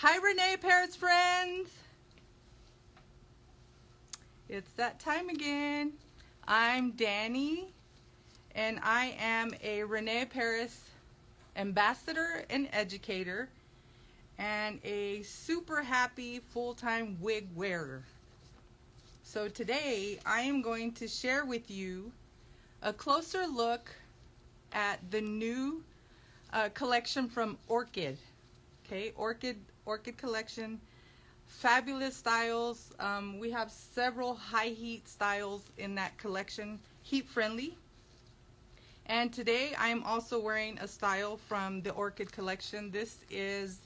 Hi René Paris friends! It's that time again. I'm Danny and I am a René Paris ambassador and educator and a super happy full-time wig wearer. So today I am going to share with you a closer look at the new collection from Orchid. Okay, Orchid Collection, fabulous styles. We have several high heat styles in that collection, heat friendly. And today I'm also wearing a style from the Orchid Collection. This is,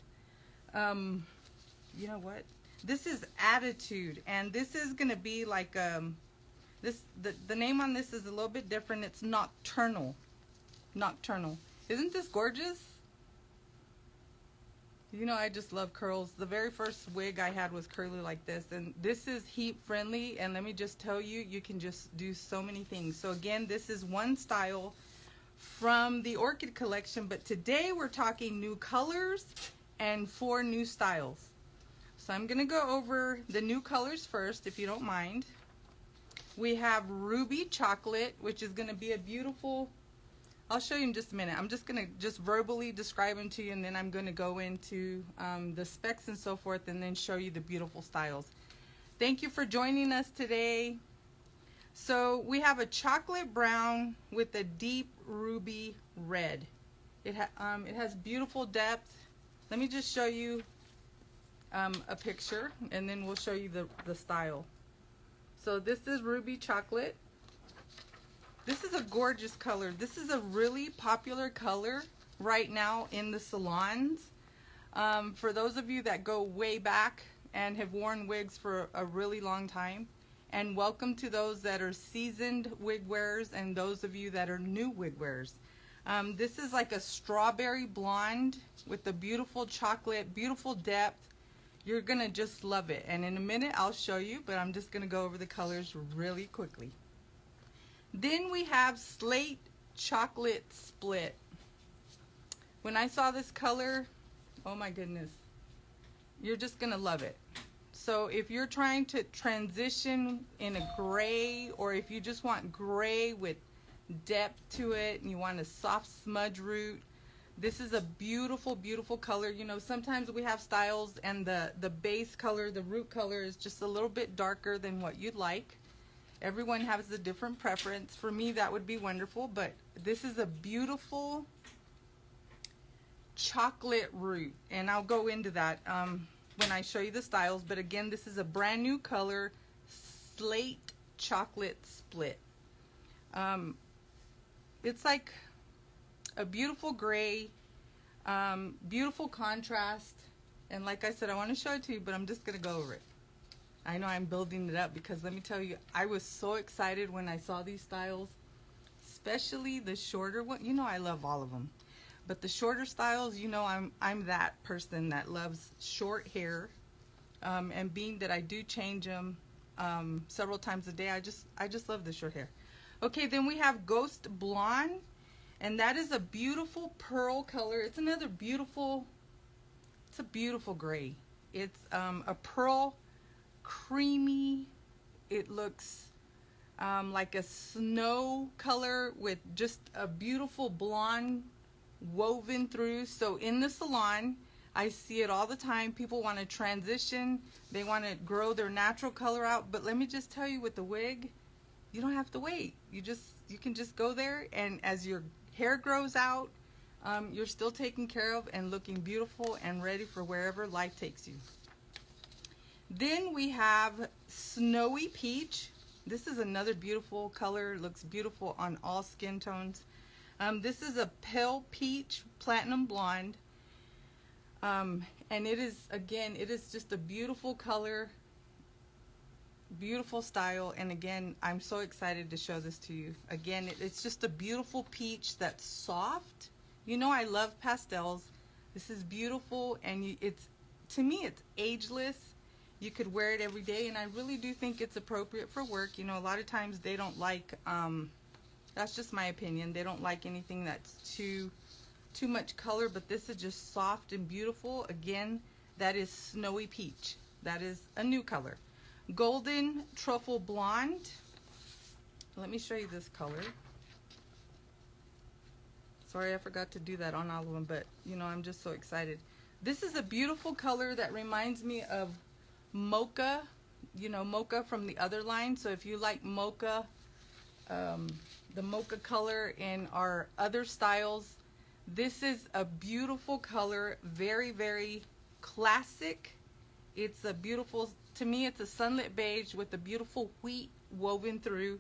you know what? This is Attitude, and this is gonna be like the name on this is a little bit different. It's Nocturnal. Nocturnal. Isn't this gorgeous? You know, I just love curls. The very first wig I had was curly like this, and this is heat friendly, and let me just tell you, you can just do so many things. So again, this is one style from the Orchid Collection, but today we're talking new colors and 4 new styles. So I'm gonna go over the new colors first, if you don't mind. We have Ruby Chocolate, which is gonna be a beautiful, I'll show you in just a minute. I'm just going to verbally describe them to you, and then I'm going to go into the specs and so forth, and then show you the beautiful styles. Thank you for joining us today. So we have a chocolate brown with a deep ruby red. It has beautiful depth. Let me just show you a picture, and then we'll show you the style. So this is Ruby Chocolate. This is a gorgeous color. This is a really popular color right now in the salons. For those of you that go way back and have worn wigs for a really long time, and welcome to those that are seasoned wig wearers and those of you that are new wig wearers. This is like a strawberry blonde with a beautiful chocolate, beautiful depth. You're gonna just love it. And in a minute I'll show you, but I'm just gonna go over the colors really quickly. Then we have Slate Chocolate Split. When I saw this color, oh my goodness, you're just gonna love it. So if you're trying to transition in a gray, or if you just want gray with depth to it and you want a soft smudge root, this is a beautiful, beautiful color. You know, sometimes we have styles and the base color, the root color is just a little bit darker than what you'd like. Everyone has a different preference. For me, that would be wonderful, but this is a beautiful chocolate root, and I'll go into that when I show you the styles. But again, this is a brand new color, Slate Chocolate Split. It's like a beautiful gray, beautiful contrast, and like I said, I want to show it to you, but I'm just going to go over it. I know I'm building it up because let me tell you, I was so excited when I saw these styles, especially the shorter one. You know, I love all of them, but the shorter styles, you know, I'm that person that loves short hair, and being that I do change them several times a day, I just love the short hair. Okay, then we have Ghost Blonde, and that is a beautiful pearl color. It's another beautiful, it's a beautiful gray. It's a pearl creamy. It looks like a snow color with just a beautiful blonde woven through. So in the salon, I see it all the time. People want to transition, they want to grow their natural color out, but let me just tell you, with the wig, you don't have to wait. You can just go there, and as your hair grows out, you're still taken care of and looking beautiful and ready for wherever life takes you. Then we have Snowy Peach. This is another beautiful color. It looks beautiful on all skin tones. This is a Pale Peach Platinum Blonde. And it is, again, it is just a beautiful color, beautiful style. And again, I'm so excited to show this to you. Again, it's just a beautiful peach that's soft. You know, I love pastels. This is beautiful, and it's, to me, it's ageless. You could wear it every day, and I really do think it's appropriate for work. You know, a lot of times they don't like, that's just my opinion, they don't like anything that's too much color, but this is just soft and beautiful. Again, That is Snowy Peach. That is a new color. Golden Truffle Blonde. Let me show you this color. Sorry, I forgot to do that on all of them, but you know, I'm just so excited. This is a beautiful color that reminds me of mocha, you know, mocha from the other line. So if you like mocha, the mocha color in our other styles, this is a beautiful color, very, very classic. It's a beautiful, to me, it's a sunlit beige with a beautiful wheat woven through.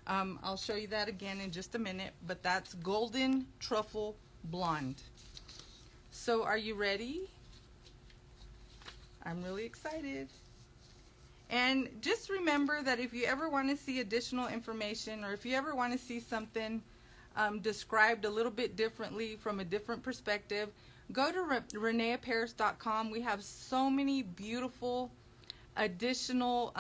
I'll show you that again in just a minute, but that's Golden Truffle Blonde. So are you ready? I'm really excited. And just remember that if you ever want to see additional information, or if you ever want to see something described a little bit differently from a different perspective, go to reneaparis.com. We have so many beautiful additional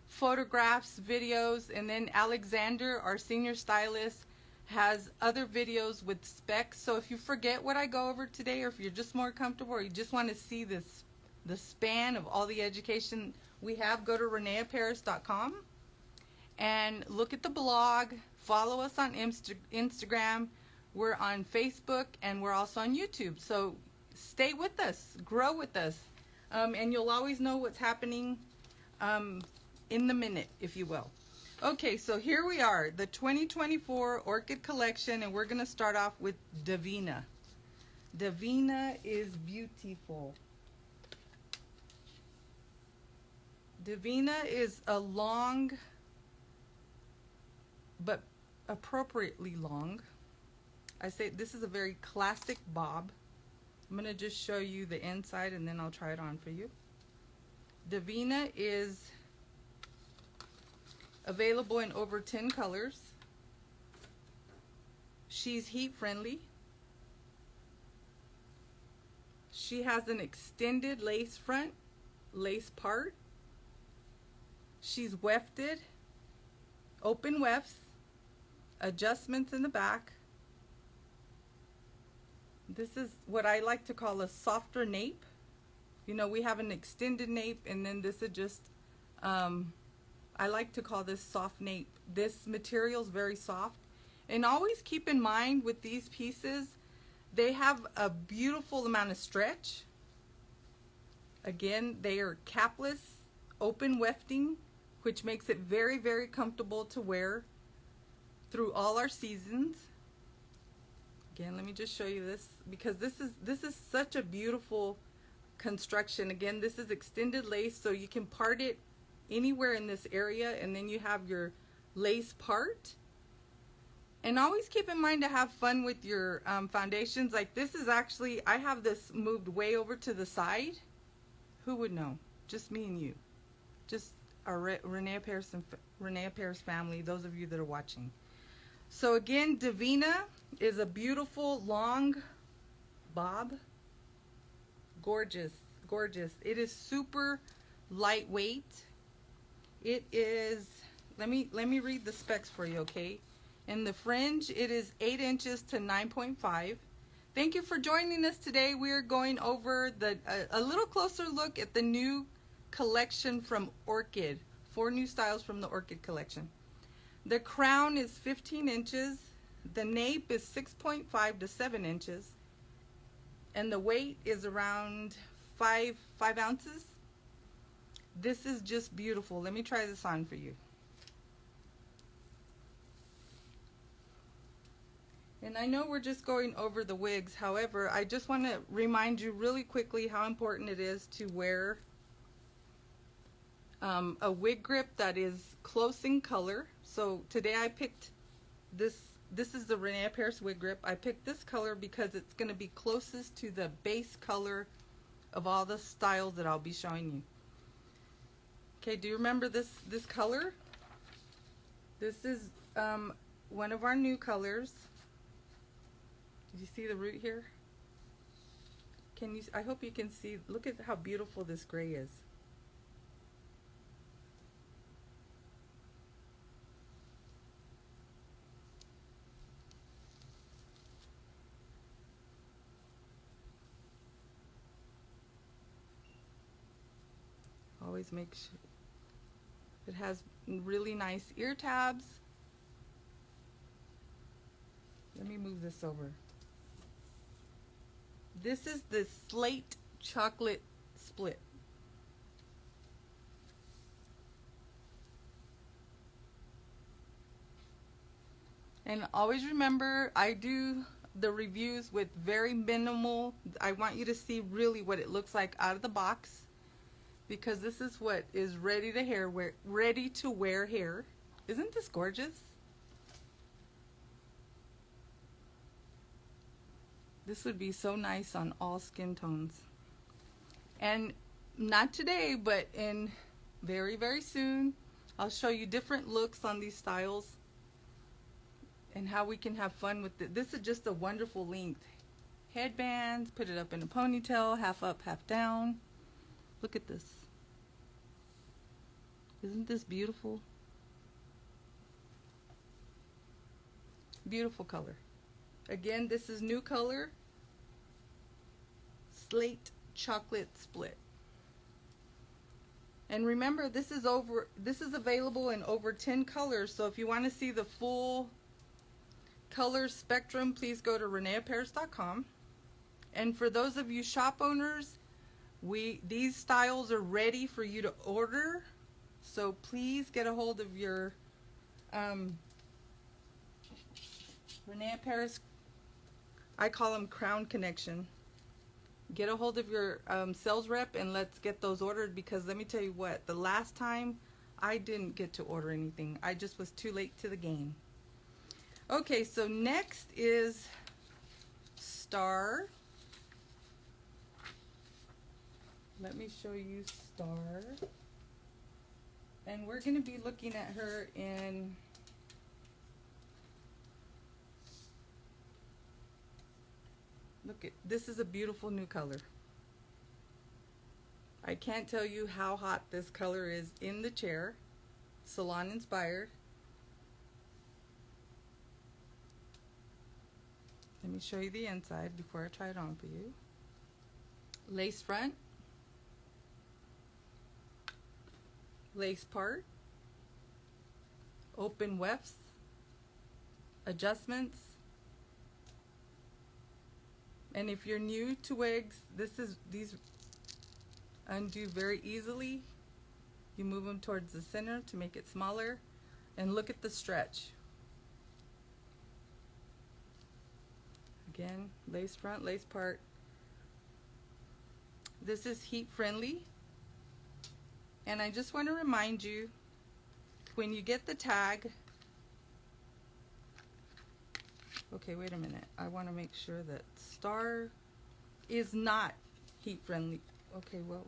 photographs, videos, and then Alexander, our senior stylist, has other videos with specs. So if you forget what I go over today, or if you're just more comfortable, or you just want to see this, the span of all the education we have, go to reneaparis.com and look at the blog. Follow us on Instagram. We're on Facebook, and we're also on YouTube. So stay with us, grow with us, and you'll always know what's happening in the minute, if you will. Okay, so here we are, the 2024 Orchid Collection, and we're going to start off with Davina. Davina is beautiful. Davina is a long, but appropriately long. I say this is a very classic bob. I'm going to just show you the inside and then I'll try it on for you. Davina is available in over 10 colors. She's heat friendly. She has an extended lace front, lace part. She's wefted, open wefts, adjustments in the back. This is what I like to call a softer nape. You know, we have an extended nape, and then this is just, I like to call this soft nape. This material is very soft. And always keep in mind with these pieces, they have a beautiful amount of stretch. Again, they are capless, open wefting, which makes it very, very comfortable to wear through all our seasons. Again, let me just show you this, because this is such a beautiful construction. Again, this is extended lace, so you can part it anywhere in this area, and then you have your lace part. And always keep in mind to have fun with your foundations. Like this is actually, I have this moved way over to the side. Who would know? Just me and you. Just our René Paris family, those of you that are watching. So again, Davina is a beautiful long bob. Gorgeous, gorgeous. It is super lightweight. It is, let me read the specs for you, okay? In the fringe, it is 8 inches to 9.5. Thank you for joining us today. We are going over a little closer look at the new collection from Orchid. 4 new styles from the Orchid Collection. The crown is 15 inches. The nape is 6.5 to 7 inches. And the weight is around 5 ounces. This is just beautiful. Let me try this on for you. And I know we're just going over the wigs. However, I just want to remind you really quickly how important it is to wear a wig grip that is close in color. So today I picked this. This is the René Paris wig grip. I picked this color because it's going to be closest to the base color of all the styles that I'll be showing you. Okay, do you remember this color? This is one of our new colors. Did you see the root here? Can you? I hope you can see. Look at how beautiful this gray is. always make sure. It has really nice ear tabs. Let me move this over. This is the slate chocolate split. And always remember, I do the reviews with very minimal. I want you to see really what it looks like out of the box, because this is what is ready to wear hair. Isn't this gorgeous? This would be so nice on all skin tones. And not today, but in very, very soon, I'll show you different looks on these styles and how we can have fun with it. This is just a wonderful length. Headbands, put it up in a ponytail, half up, half down. Look at this. Isn't this beautiful? Beautiful color. Again, this is new color. Slate chocolate split. And remember, this is available in over 10 colors. So if you want to see the full color spectrum, please go to reneapparels.com. And for those of you shop owners, these styles are ready for you to order. So please get a hold of your René Paris, I call them Crown Connection. Get a hold of your sales rep and let's get those ordered, because let me tell you what, the last time I didn't get to order anything. I just was too late to the game. Okay, so next is Star. Let me show you Star. And we're going to be looking at her in look at this. Is a beautiful new color. I can't tell you how hot this color is in the chair. Salon inspired. Let me show you the inside before I try it on for you. Lace front, lace part, open wefts, adjustments. And if you're new to wigs, these undo very easily. You move them towards the center to make it smaller, and look at the stretch. Again, lace front, lace part. This is heat friendly. And I just want to remind you, when you get the tag, okay, wait a minute. I want to make sure that Star is not heat friendly. Okay, well,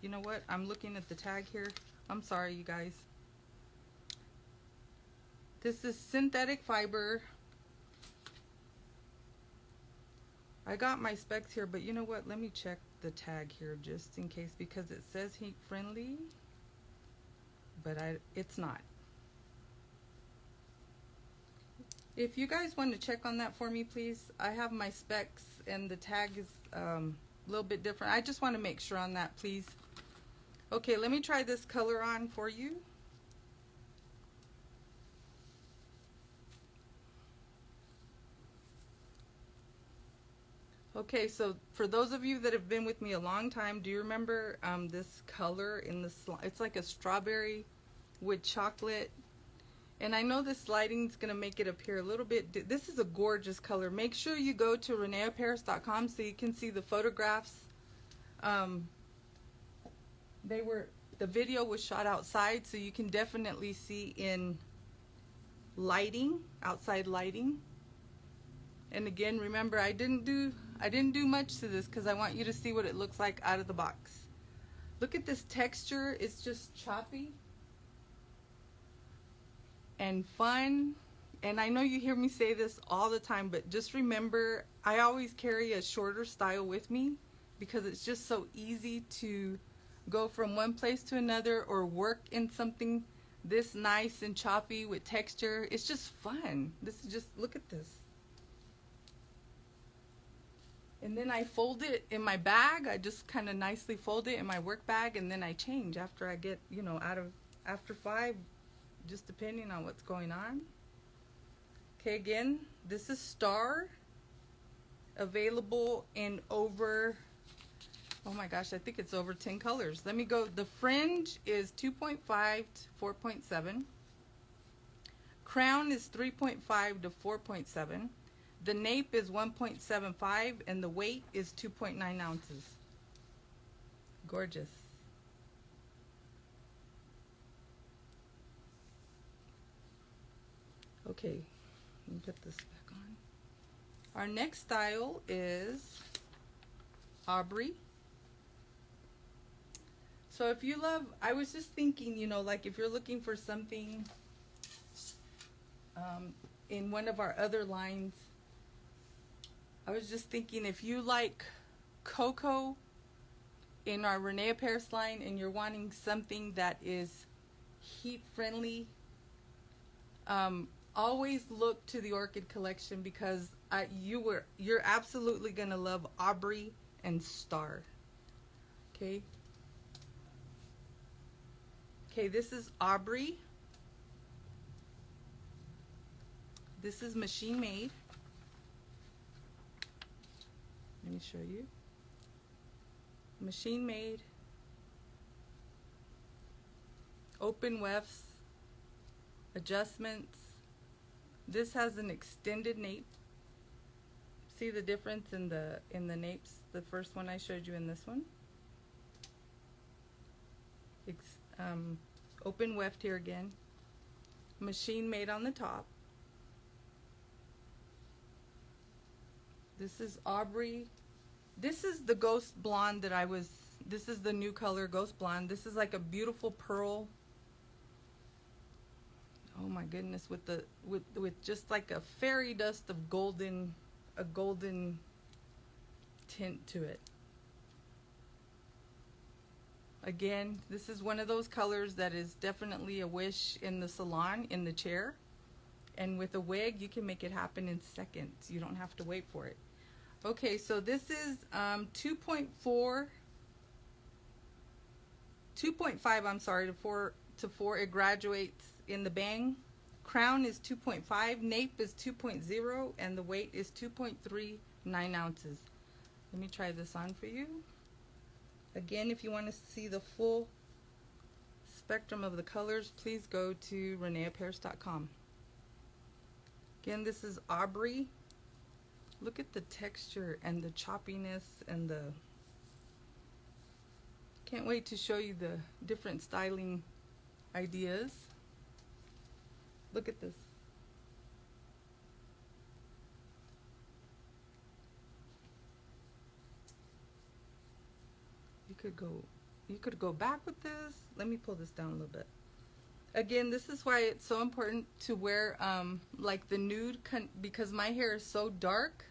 you know what? I'm looking at the tag here. I'm sorry, you guys. This is synthetic fiber. I got my specs here, but you know what? Let me check the tag here just in case, because it says heat friendly, but it's not. If you guys want to check on that for me, please. I have my specs and the tag is a little bit different. I just want to make sure on that, please. Okay, let me try this color on for you. Okay, so for those of you that have been with me a long time, do you remember this color in the it's like a strawberry with chocolate? And I know this lighting is going to make it appear a little bit. This is a gorgeous color. Make sure you go to reneapparels.com so you can see the photographs. The video was shot outside, so you can definitely see in lighting, outside lighting. And again, remember, I didn't do much to this because I want you to see what it looks like out of the box. Look at this texture. It's just choppy and fun. And I know you hear me say this all the time, but just remember, I always carry a shorter style with me because it's just so easy to go from one place to another or work in something this nice and choppy with texture. It's just fun. This is just, look at this. And then I fold it in my bag. I just kind of nicely fold it in my work bag, and then I change after I get, you know, after 5, just depending on what's going on. Okay, again, this is Star, available in over, oh my gosh, I think it's over 10 colors. Let me go. The fringe is 2.5 to 4.7. Crown is 3.5 to 4.7. The nape is 1.75, and the weight is 2.9 ounces. Gorgeous. Okay, let me put this back on. Our next style is Aubrey. So if you love, I was just thinking, you know, like if you're looking for something in one of our other lines, I was just thinking if you like cocoa in our René Paris line and you're wanting something that is heat friendly, always look to the Orchid Collection, because you're absolutely gonna love Aubrey and Star. Okay. Okay, this is Aubrey. This is machine made. Let me show you. Machine made. Open wefts. Adjustments. This has an extended nape. See the difference in the napes? The first one I showed you in this one. Open weft here again. Machine made on the top. This is Aubrey. This is the ghost blonde that this is the new color, ghost blonde. This is like a beautiful pearl. Oh my goodness, with just like a fairy dust of a golden tint to it. Again, this is one of those colors that is definitely a wish in the salon, in the chair. And with a wig, you can make it happen in seconds. You don't have to wait for it. Okay, so this is 2.5, I'm sorry, to 4. It graduates in the bang. Crown is 2.5, nape is 2.0, and the weight is 2.39 ounces. Let me try this on for you. Again, if you want to see the full spectrum of the colors, please go to reneaparis.com. Again, this is Aubrey. Look at the texture and the choppiness and the... Can't wait to show you the different styling ideas. Look at this. You could go back with this. Let me pull this down a little bit. Again, this is why it's so important to wear like the nude, because my hair is so dark.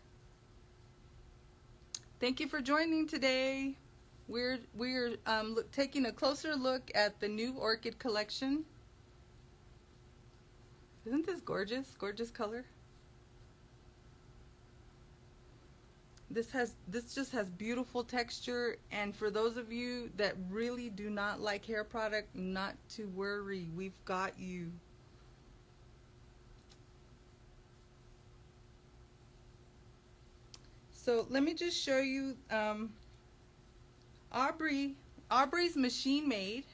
Thank you for joining today. We're taking a closer look at the new Orchid Collection. Isn't this gorgeous? Gorgeous color. This just has beautiful texture, and for those of you that really do not like hair product, not to worry, we've got you. So let me just show you Aubrey's machine made.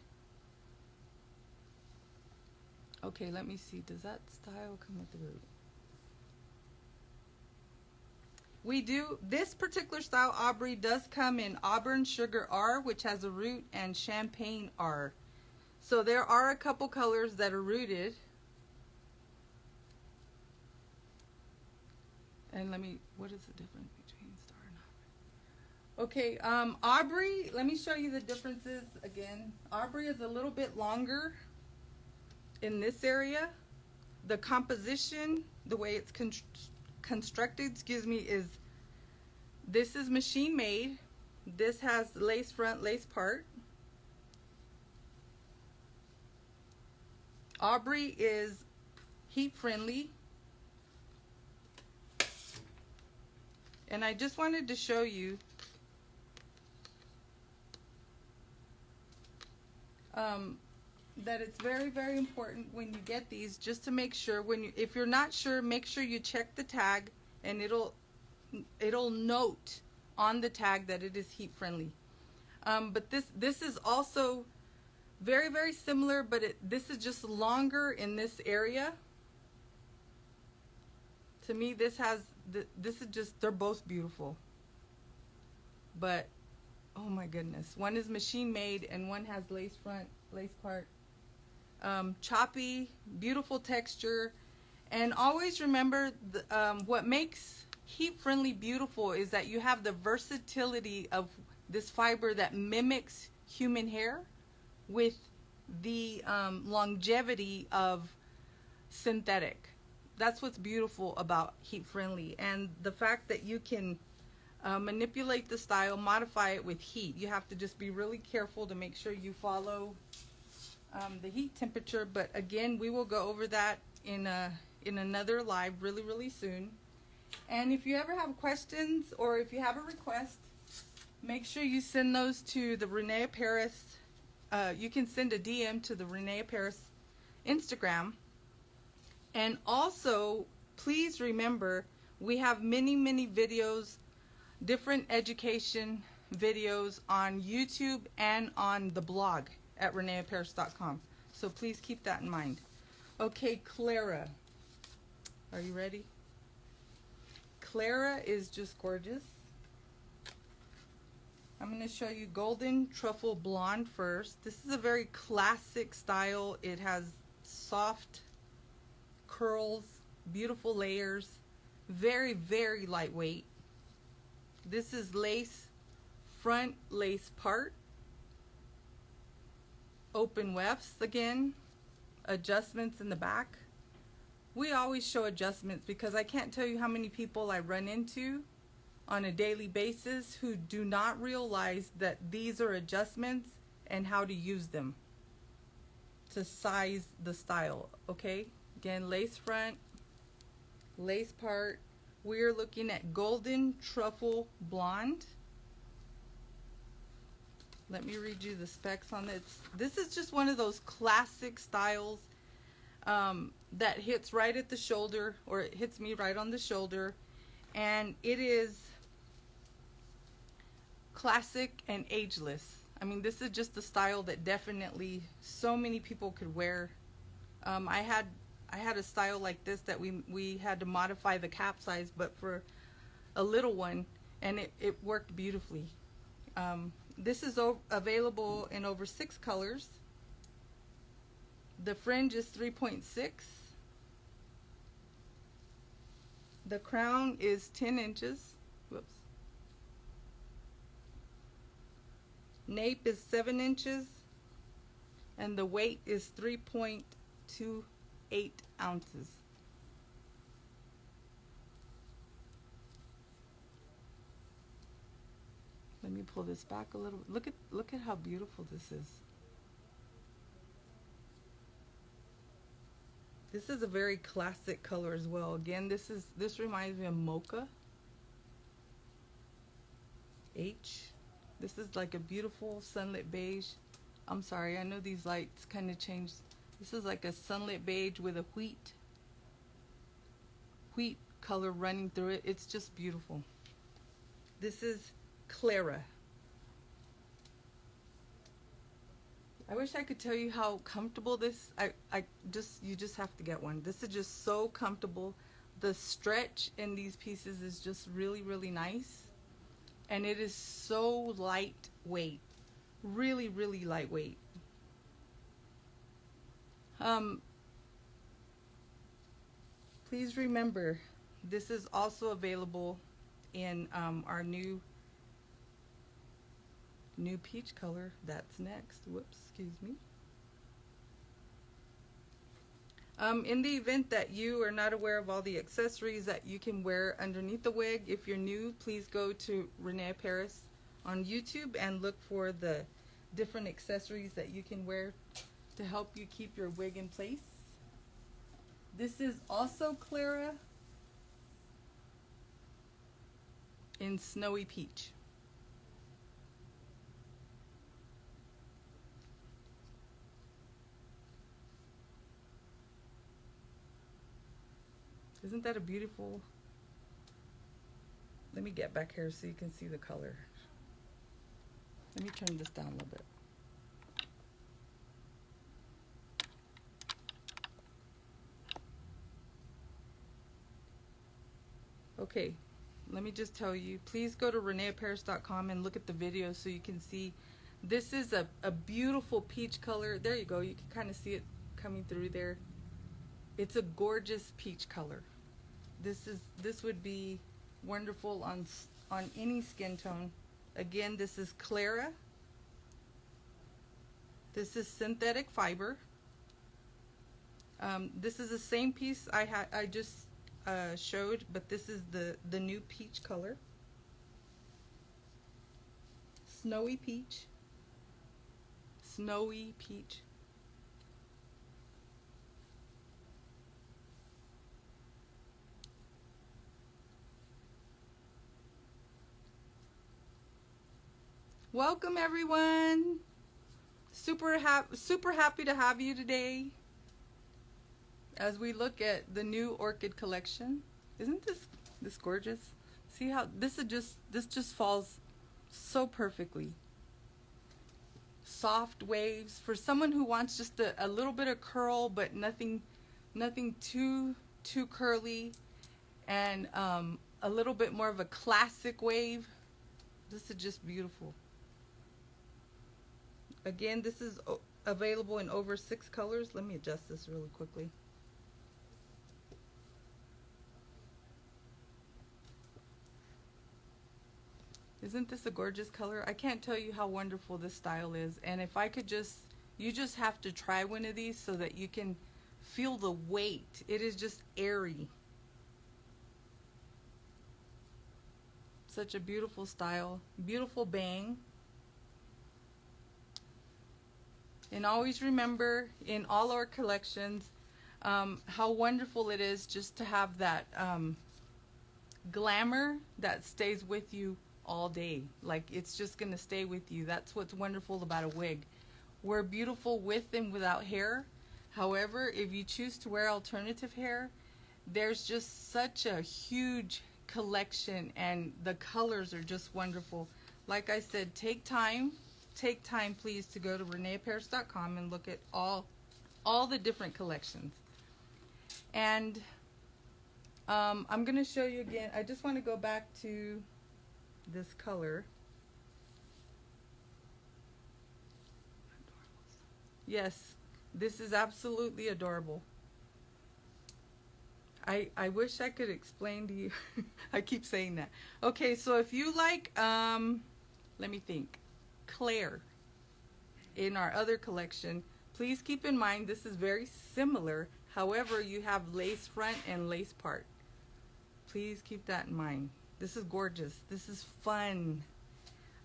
Okay, let me see. Does that style come with the root? We do. This particular style, Aubrey, does come in Auburn Sugar R, which has a root, and Champagne R. So there are a couple colors that are rooted. And what is the difference between Star and Aubrey? Okay, Aubrey, let me show you the differences again. Aubrey is a little bit longer in this area. The composition, the way it's constructed, is this is machine made. This has lace front, lace part. Aubrey is heat friendly. And I just wanted to show you that it's very, very important when you get these, just to make sure, if you're not sure, make sure you check the tag, and it'll note on the tag that it is heat friendly. But this is also very, very similar, but this is just longer in this area. To me, this is just, they're both beautiful. But oh my goodness, one is machine made and one has lace front, lace part. Choppy, beautiful texture. And always remember, what makes heat friendly beautiful is that you have the versatility of this fiber that mimics human hair with the longevity of synthetic. That's what's beautiful about heat friendly, and the fact that you can manipulate the style, modify it with heat. You have to just be really careful to make sure you follow the heat temperature, but again, we will go over that in another live really, really soon. And if you ever have questions or if you have a request, make sure you send those to the René Paris. You can send a DM to the René Paris Instagram. And also, please remember, we have many, many videos, different education videos on YouTube and on the blog at reneaparis.com. So please keep that in mind. Okay, Clara. Are you ready? Clara is just gorgeous. I'm going to show you Golden Truffle Blonde first. This is a very classic style. It has soft curls, beautiful layers, very, very lightweight. This is lace, front lace part, open wefts again, adjustments in the back. We always show adjustments because I can't tell you how many people I run into on a daily basis who do not realize that these are adjustments and how to use them to size the style. Okay, again, lace front, lace part. We're looking at Golden Truffle Blonde. Let me read you the specs on this. This is just one of those classic styles that hits right at the shoulder, or it hits me right on the shoulder, and it is classic and ageless. I mean, this is just a style that definitely so many people could wear. I had a style like this that we had to modify the cap size, but for a little one, and it worked beautifully. This is available in over 6 colors. The fringe is 3.6. The crown is 10 inches. Whoops. Nape is 7 inches. And the weight is 3.28 ounces. Let me pull this back a little. Look at how beautiful this is. This is a very classic color as well. Again, this reminds me of mocha. H. This is like a beautiful sunlit beige. I'm sorry, I know these lights kind of changed. This is like a sunlit beige with a wheat color running through it. It's just beautiful. This is Clara. I wish I could tell you how comfortable this. You just have to get one. This is just so comfortable. The stretch in these pieces is just really, really nice, and it is so lightweight. Really, really lightweight. Please remember, this is also available in our new peach color. That's next. Whoops, excuse me. In the event that you are not aware of all the accessories that you can wear underneath the wig, if you're new, please go to René Paris on YouTube and look for the different accessories that you can wear to help you keep your wig in place. This is also Clara. in Snowy Peach. Isn't that a beautiful? Let me get back here so you can see the color. Let me turn this down a little bit. Okay, let me just tell you, please go to reneeapparels.com and look at the video so you can see. This is a beautiful peach color. There you go, you can kind of see it coming through there. It's a gorgeous peach color. This would be wonderful on any skin tone. Again, this is Clara. This is synthetic fiber. This is the same piece I just showed, but this is the new peach color. Snowy peach. Snowy peach. Welcome everyone. Super happy to have you today as we look at the new Orchid Collection. Isn't this gorgeous? See how this just falls so perfectly. Soft waves for someone who wants just a little bit of curl, but nothing too curly, and a little bit more of a classic wave. This is just beautiful. Again, this is available in over 6 colors. Let me adjust this really quickly. Isn't this a gorgeous color? I can't tell you how wonderful this style is. And if I could you just have to try one of these so that you can feel the weight. It is just airy. Such a beautiful style. Beautiful bang. And always remember in all our collections how wonderful it is just to have that glamour that stays with you all day. Like, it's just going to stay with you. That's what's wonderful about a wig. We're beautiful with and without hair. However, if you choose to wear alternative hair, there's just such a huge collection, and the colors are just wonderful. Like I said, take time please to go to reneeapparels.com and look at all the different collections. And I'm going to show you again. I just want to go back to this color. Yes, this is absolutely adorable. I wish I could explain to you. I keep saying that. Okay, so if you like, let me think, Claire in our other collection, please keep in mind this is very similar. However, you have lace front and lace part. Please keep that in mind. This is gorgeous. This is fun.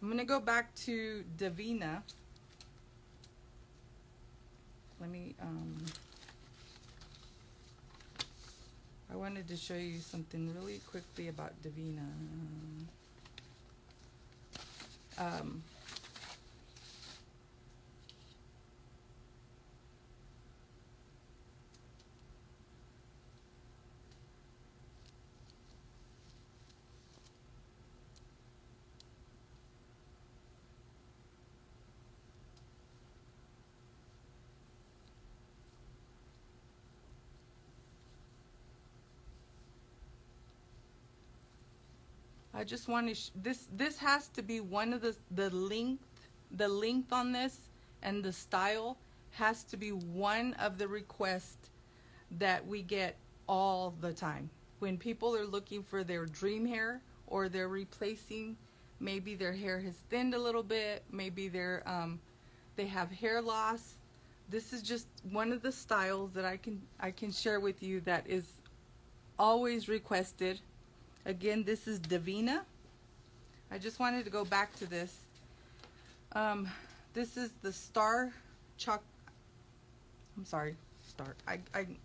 I'm going to go back to Davina. Let me, I wanted to show you something really quickly about Davina. I just want to this has to be one of the length on this, and the style has to be one of the requests that we get all the time when people are looking for their dream hair, or they're replacing, maybe their hair has thinned a little bit, maybe they have hair loss. This is just one of the styles that I can share with you that is always requested. Again, this is Davina. I just wanted to go back to this. This is the Star Star.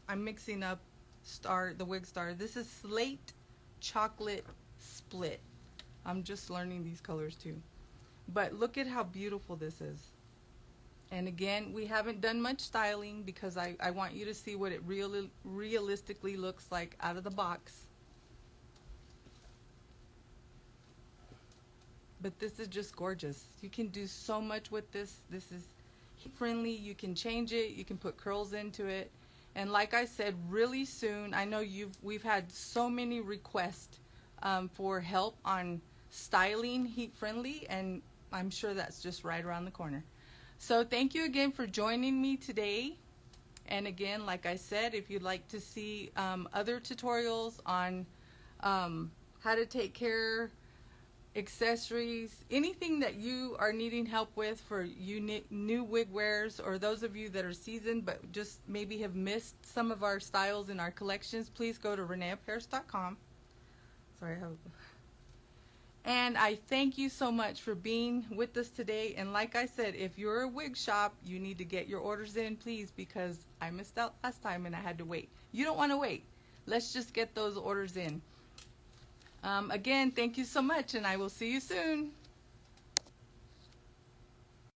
I'm mixing up Star, the Wig Star. This is Slate Chocolate Split. I'm just learning these colors too. But look at how beautiful this is. And again, we haven't done much styling because I want you to see what it realistically looks like out of the box. But this is just gorgeous. You can do so much with this. This is heat friendly. You can change it. You can put curls into it. And like I said, really soon, I know we've had so many requests for help on styling heat friendly, and I'm sure that's just right around the corner. So thank you again for joining me today. And again, like I said, if you'd like to see other tutorials on how to take care, accessories, anything that you are needing help with for you new wig wearers, or those of you that are seasoned but just maybe have missed some of our styles in our collections, please go to reneappears.com. Sorry, and I thank you so much for being with us today. And like I said, if you're a wig shop, you need to get your orders in, please, because I missed out last time and I had to wait. You don't want to wait. Let's just get those orders in. Again, thank you so much, and I will see you soon.